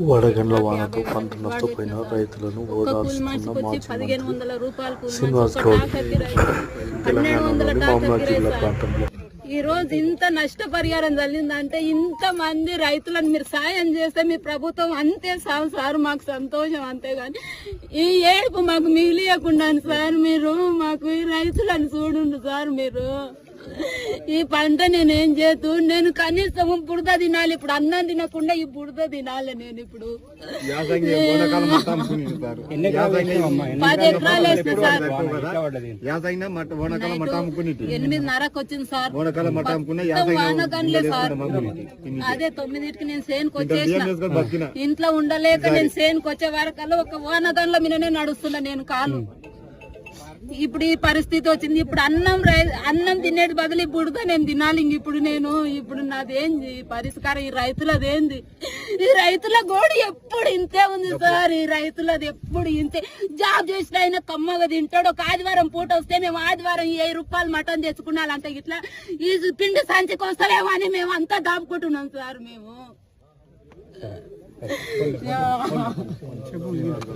వడగండ్ల వానతో పంట నష్టపోయిన రైతులను ఓదార్చుతున్న మాజీ మంత్రి శ్రీనివాస్ గౌడ్ తెలంగాణలోని మహబూబాబాద్ జిల్లా ప్రాంతంలో ఈ రోజు ఇంత నష్టపరిహారం జరిగిందంటే ఇంత మంది రైతులను మీరు సాయం చేస్తే మీ ప్రభుత్వం అంతే సార్ మాకు సంతోషం, అంతేగాని ఈ ఏడుపు మాకు మిగిలియకుండా సార్ మీరు మాకు ఈ రైతులను చూడండి సార్. మీరు ఈ పంట నేనేం చేతు నేను కనీసం బురద తినాలి, ఇప్పుడు అన్నం తినకుండా ఈ బురద తినాలి. నేను ఇప్పుడు 10 ఎకరాలు వేస్తే సార్ 8:30కు వచ్చింది సార్. వానగన్లే సార్, అదే 9కి నేను సేనుకు వచ్చేసిన. ఇంట్లో ఉండలేక నేను సేనుకు వచ్చే వరకల్లా ఒక వానగన్ల మీదనే నడుస్తున్నా నేను కాలు. ఇప్పుడు ఈ పరిస్థితి వచ్చింది. ఇప్పుడు అన్నం తినేది బదులు బుడద నేను తినాలి. ఇప్పుడు నాదేంది పరిష్కారం? ఈ రైతులదేంది? ఈ రైతుల గోడు ఎప్పుడు ఇంతే ఉంది సార్. ఈ రైతులది ఎప్పుడు ఇంతే. జాబ్ చేసిన ఆయన కమ్మగా తింటాడు. ఒక ఆదివారం పూట వస్తే మేము ఆదివారం 1000 రూపాయలు మటన్ తెచ్చుకున్నాలంటే ఇట్లా ఈ పిండి సంచికి వస్తలేమో అని మేము అంతా దాపుకుంటున్నాం సార్. మేము